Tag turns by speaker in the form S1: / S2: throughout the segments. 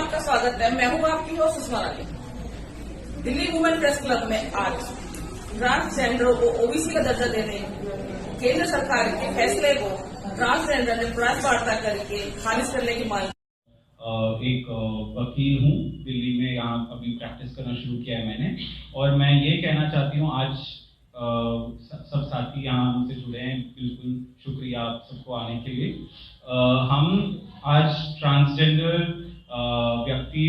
S1: आपका स्वागत है। मैं हूं आपकी होस्ट सुषमा रानी। दिल्ली वुमेन प्रेस क्लब में आज ट्रांसजेंडरों को ओबीसी का दर्जा देने केंद्र सरकार के फैसले को ट्रांसजेंडर ने प्रेस वार्ता करके खारिज करने की मांग।
S2: एक वकील हूँ दिल्ली में, यहाँ अभी प्रैक्टिस करना शुरू किया है मैंने, और मैं ये कहना चाहती हूँ आज सब साथी यहाँ हमसे जुड़े हैं, बिल्कुल शुक्रिया आप सबको आने के लिए। हम आज ट्रांसजेंडर व्यक्ति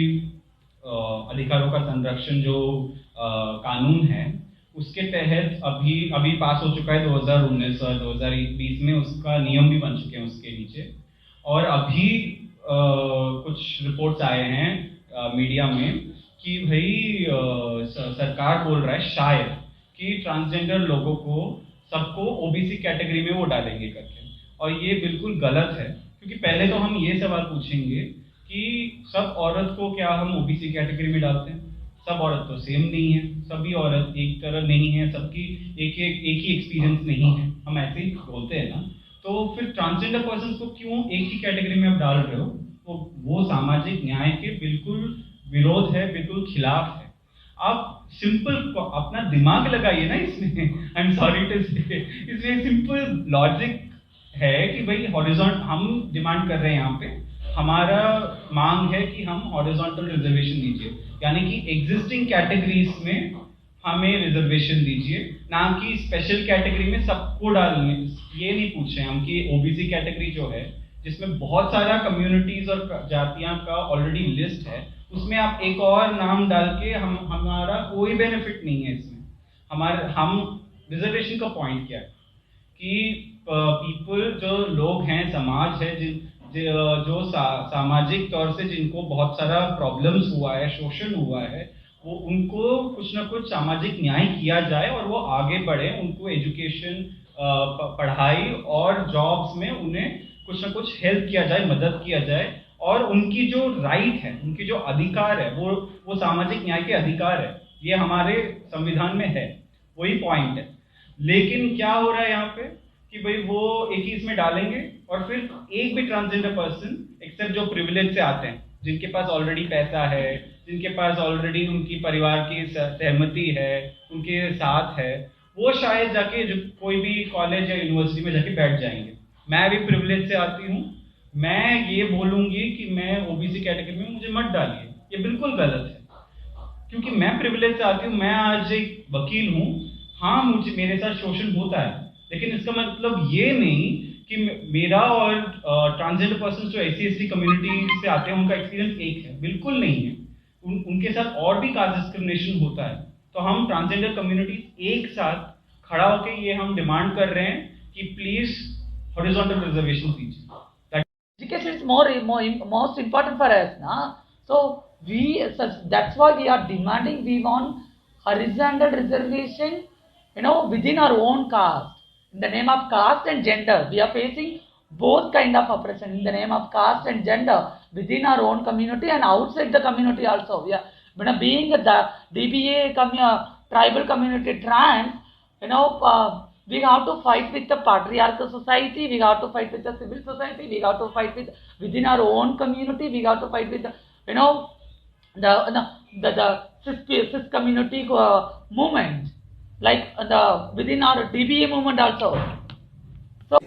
S2: अधिकारों का संरक्षण जो कानून है उसके तहत अभी पास हो चुका है 2019 और 2020 में उसका नियम भी बन चुके हैं उसके नीचे, और अभी कुछ रिपोर्ट्स आए हैं मीडिया में कि भाई सरकार बोल रहा है शायद कि ट्रांसजेंडर लोगों को सबको ओबीसी कैटेगरी में वो डालेंगे करके, और ये बिल्कुल गलत है। क्योंकि पहले तो हम ये सवाल पूछेंगे कि सब औरत को क्या हम ओबीसी कैटेगरी में डालते हैं? सब औरत तो सेम नहीं है, सभी औरत एक तरह नहीं है, सबकी एक ही एक्सपीरियंस नहीं है, हम ऐसे ही बोलते हैं ना। तो फिर ट्रांसजेंडर पर्सन को क्यों एक ही कैटेगरी में आप डाल रहे हो? तो वो सामाजिक न्याय के बिल्कुल विरोध है, बिल्कुल खिलाफ है। आप सिंपल अपना दिमाग लगाइए ना इसमें। आई एम सॉरी टू से, इसमें सिंपल लॉजिक है कि भाई हॉरिजॉन्टल हम डिमांड कर रहे हैं, यहाँ पे हमारा मांग है कि हम हॉरिजॉन्टल रिजर्वेशन दीजिए, यानी कि एग्जिस्टिंग कैटेगरीज में हमें रिजर्वेशन दीजिए, ना कि स्पेशल कैटेगरी में सबको डालने। ये नहीं पूछ रहे हम कि ओबीसी कैटेगरी जो है जिसमें बहुत सारा कम्युनिटीज और जातियां का ऑलरेडी लिस्ट है, उसमें आप एक और नाम डाल के हमारा कोई बेनिफिट नहीं है इसमें। हम रिजर्वेशन का पॉइंट क्या है कि पीपल जो लोग हैं, समाज है जो सामाजिक तौर से जिनको बहुत सारा प्रॉब्लम्स हुआ है, शोषण हुआ है, वो उनको कुछ ना कुछ सामाजिक न्याय किया जाए और वो आगे बढ़े, उनको एजुकेशन, पढ़ाई और जॉब्स में उन्हें कुछ ना कुछ हेल्प किया जाए, मदद किया जाए, और उनकी जो राइट है, उनकी जो अधिकार है, वो सामाजिक न्याय के अधिकार है, ये हमारे संविधान में है, वही पॉइंट है। लेकिन क्या हो रहा है यहाँ पे कि भाई वो एक ही इसमें डालेंगे और फिर एक भी ट्रांसजेंडर पर्सन, एक्सेप्ट जो प्रिविलेज से आते हैं, जिनके पास ऑलरेडी पैसा है, जिनके पास ऑलरेडी उनकी परिवार की सहमति है, उनके साथ है, वो शायद जाके जो कोई भी कॉलेज या यूनिवर्सिटी में जाके बैठ जाएंगे। मैं भी प्रिविलेज से आती हूँ, मैं ये बोलूंगी कि मैं ओबीसी कैटेगरी में मुझे मत डालिए, ये बिल्कुल गलत है। क्योंकि मैं प्रिविलेज से आती हूँ, मैं आज एक वकील हूँ, हाँ मेरे साथ शोषण होता है, लेकिन इसका मतलब ये नहीं कि मेरा और ट्रांसजेंडर पर्सन जो एससी कम्युनिटी से आते हैं उनका एक्सपीरियंस एक है, बिल्कुल नहीं है। उनके साथ और भी कास्ट डिस्क्रिमिनेशन होता है। तो हम ट्रांसजेंडर कम्युनिटी एक साथ खड़ा होकर ये हम डिमांड कर रहे हैं कि प्लीज हॉरिजॉन्टल रिजर्वेशन दीजिए।
S3: Education is most important for us, na? So that's why we are demanding. We want horizontal reservation, within our own caste. In the name of caste and gender, we are facing both kind of oppression in the name of caste and gender within our own community and outside the community also. We are, being the DBA tribal community trans, we have to fight with the patriarchal society, we have to fight with the civil society, we have to fight with within our own community, we have to fight with the cis community movement, like within our DBA movement also. So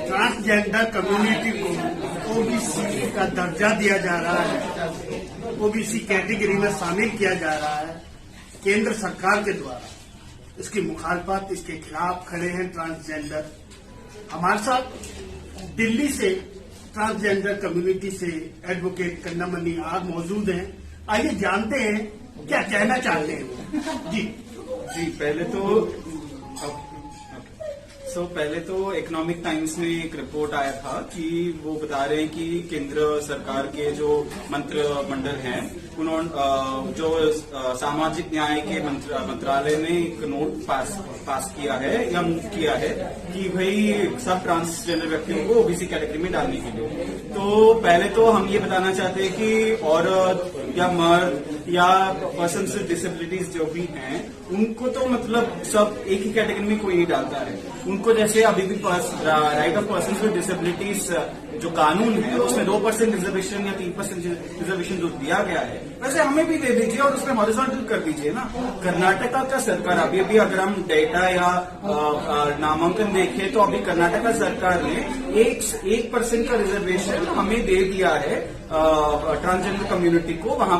S4: transgender community को OBC का दर्जा दिया जा रहा है, OBC category में शामिल किया जा रहा है केंद्र सरकार के द्वारा। इसकी मुखालफत, इसके खिलाफ खड़े हैं ट्रांसजेंडर। हमारे साथ दिल्ली से ट्रांसजेंडर कम्युनिटी से एडवोकेट कन्नामणि आग मौजूद हैं। आइए जानते हैं क्या कहना चाहते हैं। जी
S5: पहले तो इकोनॉमिक टाइम्स में एक रिपोर्ट आया था कि वो बता रहे हैं कि केंद्र सरकार के जो मंत्रिमंडल हैं उन्होंने जो सामाजिक न्याय के मंत्रालय ने एक नोट पास किया है या मूव किया है कि भाई सब ट्रांसजेंडर व्यक्तियों को ओबीसी कैटेगरी में डालने के लिए। तो पहले तो हम ये बताना चाहते हैं कि औरत या मर्द या पर्सन विद डिसेबिलिटीज जो भी हैं उनको तो मतलब सब एक ही कैटेगरी में कोई नहीं डालता है। उनको जैसे अभी भी right of person with disabilities जो कानून है उसमें 2% रिजर्वेशन या 3% रिजर्वेशन जो दिया गया है वैसे हमें भी दे दीजिए और उसमें हॉरिजॉन्टल कर दीजिए ना। कर्नाटका का सरकार अभी अभी अगर हम डेटा या नामांकन देखें तो अभी कर्नाटका सरकार ने 1% का रिजर्वेशन हमें दे दिया है ट्रांसजेंडर कम्युनिटी को वहां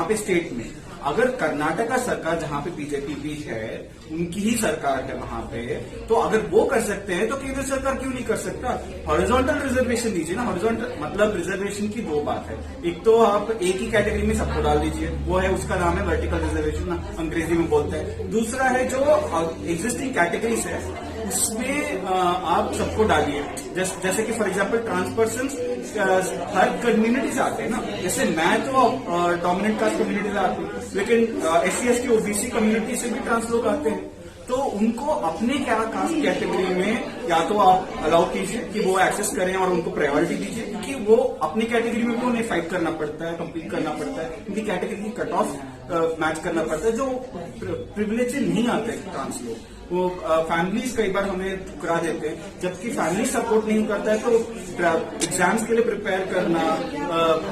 S5: पे स्टेट में। अगर कर्नाटका सरकार जहां पे बीजेपी भी है उनकी ही सरकार है वहां पे, तो अगर वो कर सकते हैं तो केंद्र सरकार क्यों नहीं कर सकता? हॉरिजॉन्टल रिजर्वेशन दीजिए ना। हॉरिजॉन्टल मतलब रिजर्वेशन की दो बात है, एक तो आप एक ही कैटेगरी में सबको डाल दीजिए, वो है उसका नाम है वर्टिकल रिजर्वेशन, अंग्रेजी में बोलते हैं। दूसरा है जो एग्जिस्टिंग कैटेगरीज है उसमें आप सबको डालिए, जैसे कि फॉर एग्जांपल ट्रांस पर्सन हर कम्युनिटी से आते हैं ना। जैसे मैं तो डोमिनेंट कास्ट कम्युनिटी से आती हूँ, लेकिन SC/ST OBC कम्युनिटी से भी ट्रांस लोग आते हैं, तो उनको अपने क्या कास्ट कैटेगरी में या तो आप अलाउ कीजिए कि वो एक्सेस करें और उनको प्रायोरिटी दीजिए, क्योंकि वो अपनी कैटेगरी में भी उन्हें फाइट करना पड़ता है, कम्पीट करना पड़ता है, उनकी कैटेगरी की कट ऑफ मैच करना पड़ता है। जो प्रिविलेज से नहीं आते ट्रांस लोग, वो फैमिलीज कई बार हमें ठुकरा देते हैं, जबकि फैमिली सपोर्ट नहीं करता है तो एग्जाम्स के लिए प्रिपेयर करना,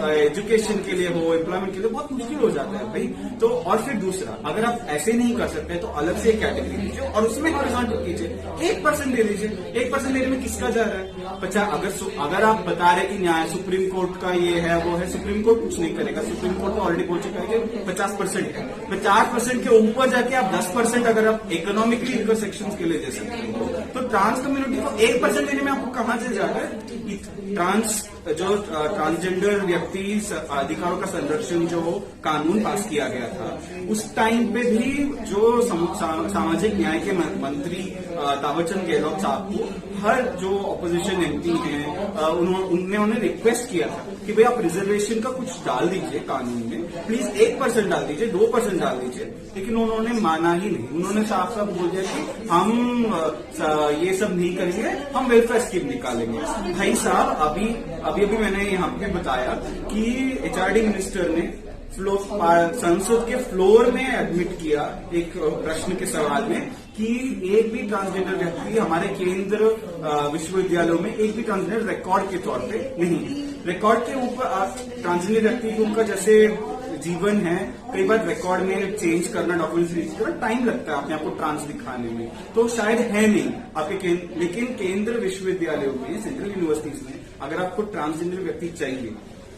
S5: एजुकेशन के लिए हो, एम्प्लॉयमेंट के लिए बहुत मुश्किल हो जाता है भाई। तो और फिर दूसरा, अगर आप ऐसे नहीं कर सकते तो अलग से एक कैटेगरी लीजिए और उसमें हॉरिजॉन्टल कीजिए, 1% दे दीजिए। 1% देने में किसका जा रहा है? अगर आप बता रहे कि न्याय सुप्रीम कोर्ट का ये है वो है, सुप्रीम कोर्ट कुछ नहीं करेगा। सुप्रीम कोर्ट तो ऑलरेडी बोल चुका है कि 50% है। 50% के ऊपर जाके आप 10% अगर आप इकोनॉमिकली सेक्शंस के लिए दे सकते हैं, तो ट्रांस कम्युनिटी को 1% देने में आपको कहां से जाता है? ट्रांसजेंडर व्यक्ति अधिकारों का संरक्षण जो कानून पास किया गया था उस टाइम पे भी जो सामाजिक न्याय के मंत्री तावरचंद गहलोत साहब को हर जो ऑपोजिशन MP हैं उन्होंने रिक्वेस्ट किया था कि भाई आप रिजर्वेशन का कुछ डाल दीजिए कानून में, प्लीज 1% डाल दीजिए, 2% डाल दीजिए, लेकिन उन्होंने माना ही नहीं। उन्होंने साफ साफ बोल दिया कि हम ये सब नहीं करेंगे, हम वेलफेयर स्कीम निकालेंगे। भाई साहब अभी मैंने यहाँ पे बताया कि HRD मिनिस्टर ने संसद के फ्लोर में एडमिट किया एक प्रश्न के सवाल में कि एक भी ट्रांसजेंडर व्यक्ति हमारे केंद्र विश्वविद्यालयों में एक भी ट्रांसजेंडर रिकॉर्ड के तौर पे नहीं है। रिकॉर्ड के ऊपर ट्रांसजेंडर व्यक्ति को उनका जैसे जीवन है, कई बार रिकॉर्ड में चेंज करना, डॉक्यूमेंट्स चेंज करना टाइम लगता है अपने आप को ट्रांस दिखाने में, तो शायद है नहीं आपके लेकिन केंद्र विश्वविद्यालयों में, सेंट्रल यूनिवर्सिटीज में अगर आपको ट्रांसजेंडर व्यक्ति चाहिए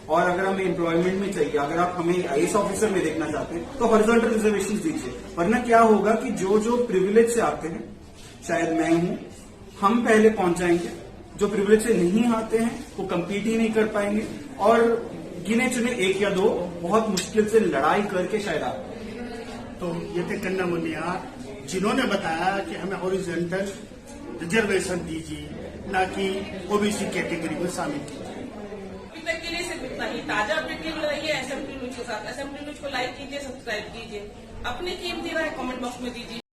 S5: और अगर हमें एम्प्लॉयमेंट में चाहिए, अगर आप हमें IAS ऑफिसर में देखना चाहते हैं तो हॉरिजॉन्टल रिजर्वेशन दीजिए। वरना क्या होगा कि जो प्रिविलेज से आते हैं, शायद मैं हूं, हम पहले पहुंच जाएंगे, जो प्रिविलेज से नहीं आते हैं वो कम्पीट ही नहीं कर पाएंगे और गिने चुने 1 या 2 बहुत मुश्किल से लड़ाई करके शायद आते हैं।
S4: तो ये थे कन्ना मुनिया जिन्होंने बताया कि हमें हॉरिजॉन्टल रिजर्वेशन दीजिए, ना कि OBC कैटेगरी में शामिल कीजिए।
S1: अभी तक के लिए सिर्फ इतना ही। ताजा अपडेट के लिए रहिए SMP न्यूज के साथ। SMP न्यूज को लाइक कीजिए, सब्सक्राइब कीजिए, अपनी कीमती राय कमेंट बॉक्स में दीजिए।